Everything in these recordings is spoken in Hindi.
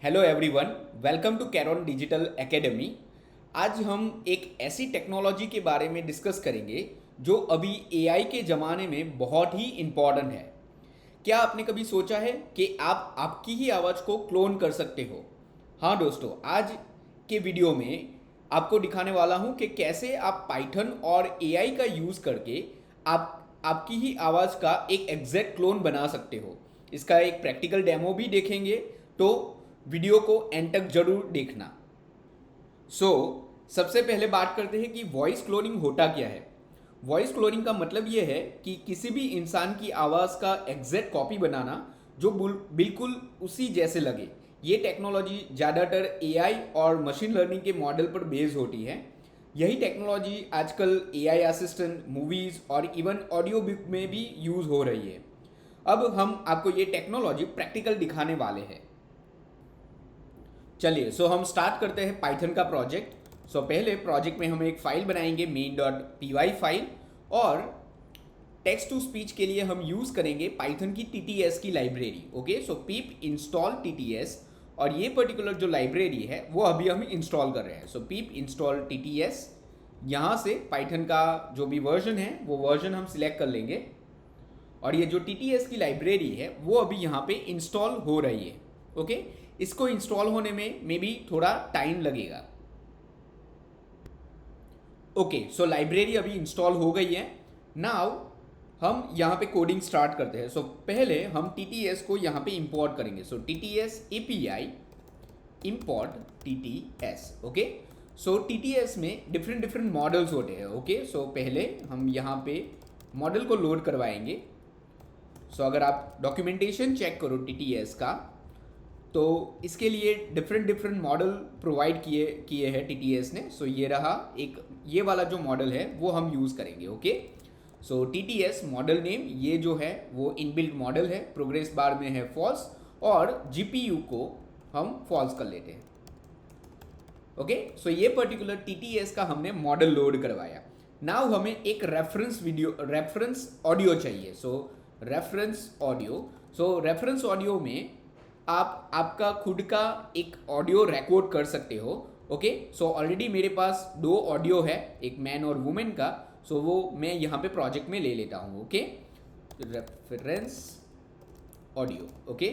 Hello everyone, welcome to Caron digital academy. आज हम एक ऐसी टेक्नोलॉजी के बारे में डिस्कस करेंगे जो अभी एआई के ज़माने में बहुत ही इम्पॉर्टेंट है। क्या आपने कभी सोचा है कि आप आपकी ही आवाज़ को क्लोन कर सकते हो? हाँ दोस्तों, आज के वीडियो में आपको दिखाने वाला हूँ कि कैसे आप पाइथन और एआई का यूज़ करके आप आपकी ही आवाज़ का एक एग्जैक्ट क्लोन बना सकते हो। इसका एक प्रैक्टिकल डेमो भी देखेंगे, तो वीडियो को एंड तक जरूर देखना। सबसे पहले बात करते हैं कि वॉइस क्लोनिंग होता क्या है। वॉइस क्लोनिंग का मतलब यह है कि किसी भी इंसान की आवाज़ का एग्जैक्ट कॉपी बनाना जो बिल्कुल उसी जैसे लगे। ये टेक्नोलॉजी ज़्यादातर एआई और मशीन लर्निंग के मॉडल पर बेस्ड होती है। यही टेक्नोलॉजी आजकल एआई असिस्टेंट, मूवीज़ और इवन ऑडियो बुक में भी यूज़ हो रही है। अब हम आपको ये टेक्नोलॉजी प्रैक्टिकल दिखाने वाले हैं। चलिए, हम स्टार्ट करते हैं पाइथन का प्रोजेक्ट। पहले प्रोजेक्ट में हम एक फाइल बनाएंगे main.py फाइल, और टेक्स्ट टू स्पीच के लिए हम यूज़ करेंगे पाइथन की TTS की लाइब्रेरी। ओके, पीप इंस्टॉल TTS, और ये पर्टिकुलर जो लाइब्रेरी है वो अभी हम इंस्टॉल कर रहे हैं। पीप इंस्टॉल TTS, यहाँ से पाइथन का जो भी वर्जन है वो वर्जन हम सिलेक्ट कर लेंगे, और ये जो TTS की लाइब्रेरी है वो अभी यहाँ पे इंस्टॉल हो रही है। ओके, इसको इंस्टॉल होने में मे बी थोड़ा टाइम लगेगा। ओके, लाइब्रेरी अभी इंस्टॉल हो गई है। नाउ हम यहाँ पे कोडिंग स्टार्ट करते हैं। पहले हम TTS को यहाँ पे इंपोर्ट करेंगे। TTS API import TTS। Okay, TTS में डिफरेंट डिफरेंट मॉडल्स होते हैं। ओके, पहले हम यहाँ पे मॉडल को लोड करवाएंगे। अगर आप डॉक्यूमेंटेशन चेक करो TTS का, तो इसके लिए डिफरेंट डिफरेंट मॉडल प्रोवाइड किए किए हैं TTS ने। ये रहा एक, ये वाला जो मॉडल है वो हम यूज़ करेंगे। ओके, TTS मॉडल नेम ये जो है वो इनबिल्ट मॉडल है। प्रोग्रेस बार में है फॉल्स, और GPU को हम फॉल्स कर लेते हैं। ओके, ये पर्टिकुलर TTS का हमने मॉडल लोड करवाया। नाउ हमें एक रेफरेंस ऑडियो चाहिए। रेफरेंस ऑडियो में आप आपका खुद का एक ऑडियो रिकॉर्ड कर सकते हो। ओके, ऑलरेडी मेरे पास दो ऑडियो है, एक मैन और वुमेन का। वो मैं यहाँ पे प्रोजेक्ट में ले लेता हूँ। Okay, reference audio. ओके,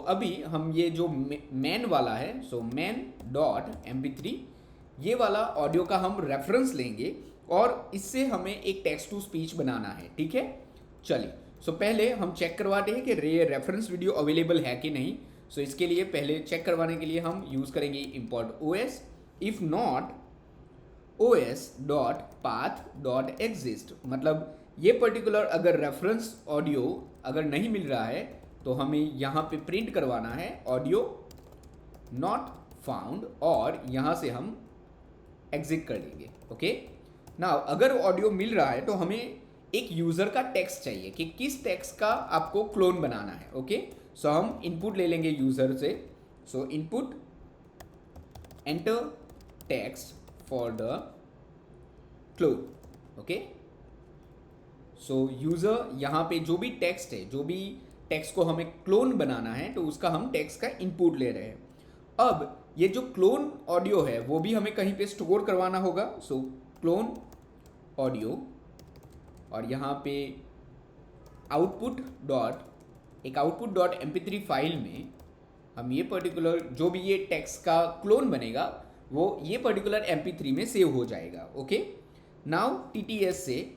अभी हम ये जो मैन वाला है, man.mp3, ये वाला ऑडियो का हम रेफरेंस लेंगे, और इससे हमें एक टेक्स्ट टू स्पीच बनाना है। ठीक है, चलिए, पहले हम चेक करवाते हैं कि रेफरेंस वीडियो अवेलेबल है कि नहीं। इसके लिए पहले चेक करवाने के लिए हम यूज़ करेंगे import os, if not os.path.exist। मतलब ये पर्टिकुलर अगर रेफरेंस ऑडियो अगर नहीं मिल रहा है तो हमें यहाँ पे प्रिंट करवाना है ऑडियो नॉट फाउंड, और यहाँ से हम एग्जिट कर देंगे। ओके, नाउ अगर ऑडियो मिल रहा है तो हमें एक यूज़र का टेक्स्ट चाहिए कि किस टेक्स्ट का आपको क्लोन बनाना है। ओके, हम इनपुट ले लेंगे यूज़र से। Input enter text for the clone. Okay, user यहाँ पे जो भी टेक्स्ट है, जो भी टेक्स्ट को हमें क्लोन बनाना है, तो उसका हम टेक्स्ट का इनपुट ले रहे हैं। अब ये जो क्लोन ऑडियो है वो भी हमें कहीं पे स्टोर करवाना होगा। क्लोन ऑडियो, और यहाँ पे आउटपुट डॉट mp3 फाइल में हम ये पर्टिकुलर जो भी ये टेक्स्ट का क्लोन बनेगा वो ये पर्टिकुलर mp3 में सेव हो जाएगा। ओके, नाउ TTS से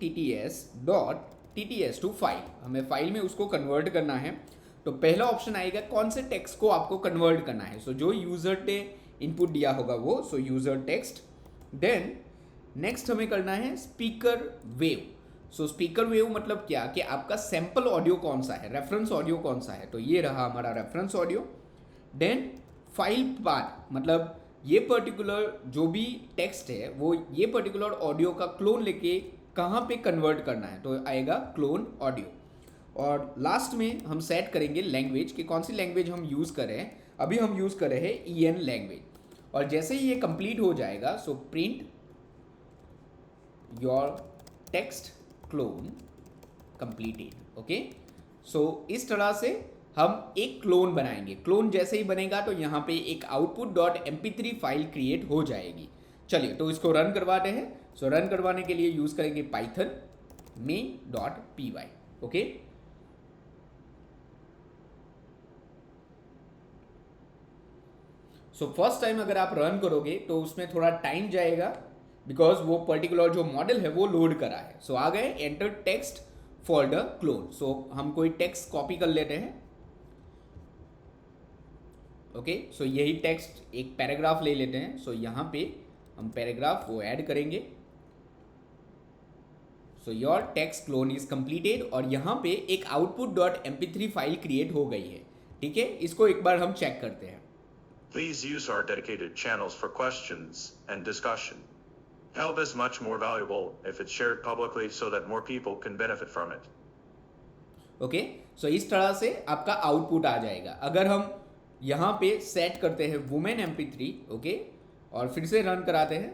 TTS टू फाइल, हमें फाइल में उसको कन्वर्ट करना है। तो पहला ऑप्शन आएगा कौन से टेक्स्ट को आपको कन्वर्ट करना है। जो यूज़र ने इनपुट दिया होगा वो, यूज़र टेक्स्ट। देन नेक्स्ट हमें करना है स्पीकर वेव। स्पीकर वेव मतलब क्या, कि आपका सैम्पल ऑडियो कौन सा है, रेफरेंस ऑडियो कौन सा है। तो ये रहा हमारा reference audio. Then file path, मतलब ये पर्टिकुलर जो भी टेक्स्ट है वो ये पर्टिकुलर ऑडियो का क्लोन लेके कहाँ पे कन्वर्ट करना है, तो आएगा क्लोन ऑडियो। और लास्ट में हम सेट करेंगे लैंग्वेज, कि कौन सी लैंग्वेज हम यूज़ कर रहे हैं। अभी हम यूज़ कर रहे हैं EN लैंग्वेज। और जैसे ही ये कंप्लीट हो जाएगा, print your text clone completed. Okay, इस तरह से हम एक क्लोन बनाएंगे। क्लोन जैसे ही बनेगा तो यहाँ पे एक output.mp3 फाइल क्रिएट हो जाएगी। चलिए तो इसको रन करवाते हैं। सो रन करवाने के लिए यूज करेंगे Python main.py। Okay, so first time अगर आप रन करोगे तो उसमें थोड़ा टाइम जाएगा, बिकॉज वो पर्टिकुलर जो मॉडल है वो लोड करा है। सो आ गए enter text for the clone. So हम कोई टेक्स्ट कॉपी कर लेते हैं। ओके, सो यही टेक्स्ट एक पैराग्राफ ले लेते हैं। सो यहाँ पे हम पैराग्राफ वो ऐड करेंगे। So your text clone is completed और यहाँ पे एक output.mp3 फाइल क्रिएट हो गई है। ठीक है, इसको एक बार हम चेक करते हैं। Please use our dedicated channels for questions and discussion. Help is much more valuable if it's shared publicly so that more people can benefit from it. Okay, so इस तरह से आपका आउटपुट आ जाएगा। अगर हम यहाँ पे सेट करते हैं वुमेन mp3, ओके, और फिर से रन कराते हैं।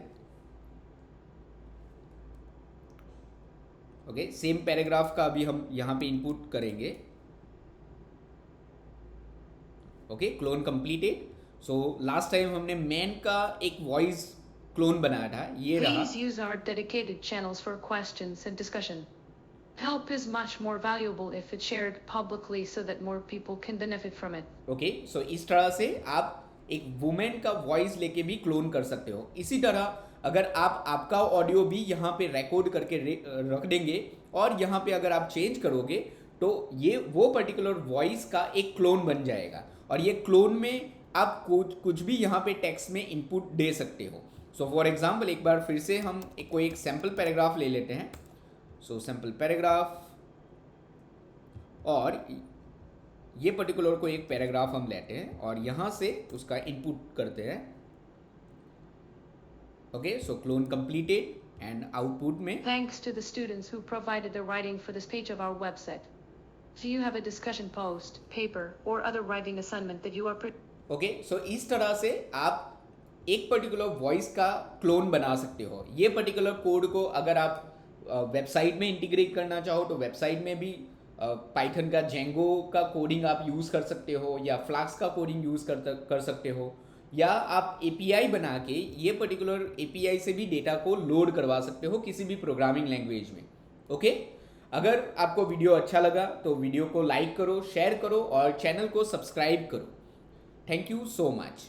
ओके, सेम पैराग्राफ का अभी हम यहाँ पे इनपुट करेंगे। Okay, clone completed. So last time हमने मैन का एक वॉइस क्लोन बनाया था, ये रहा। Please use our dedicated channels for questions and discussion. Help is much more valuable if it's shared publicly so that more people can benefit from it. Okay, so इस तरह से आप एक वुमेन का वॉइस लेके भी क्लोन कर सकते हो। इसी तरह अगर आप आपका ऑडियो भी यहाँ पे रिकॉर्ड करके रख देंगे और यहाँ पे अगर आप चेंज करोगे तो ये वो पर्टिकुलर वॉइस का एक क्लोन बन जाएगा। और ये क्लोन में आप कुछ भी यहाँ पे टेक्स्ट में इनपुट दे सकते हो। सो फॉर एग्जाम्पल एक बार फिर से हम कोई एक सैम्पल पैराग्राफ ले लेते हैं। सो सैम्पल पैराग्राफ, और ये पर्टिकुलर को एक पैराग्राफ हम लेते हैं और यहाँ से उसका इनपुट करते हैं। Okay, so clone completed and output में Thanks to the students who provided the writing for this page of our website. Do you have a discussion post, paper, or other writing assignment that you are okay, so इस तरह से आप एक पर्टिकुलर वॉइस का क्लोन बना सकते हो। ये पर्टिकुलर कोड को अगर आप वेबसाइट में इंटीग्रेट करना चाहो तो वेबसाइट में भी पाइथन का जेंगो का कोडिंग आप यूज़ कर सकते हो, या फ्लास्क का कोडिंग यूज़ कर सकते हो, या आप एपीआई बना के ये पर्टिकुलर एपीआई से भी डेटा को लोड करवा सकते हो किसी भी प्रोग्रामिंग लैंग्वेज में। ओके, अगर आपको वीडियो अच्छा लगा तो वीडियो को लाइक करो, शेयर करो और चैनल को सब्सक्राइब करो। Thank you so much.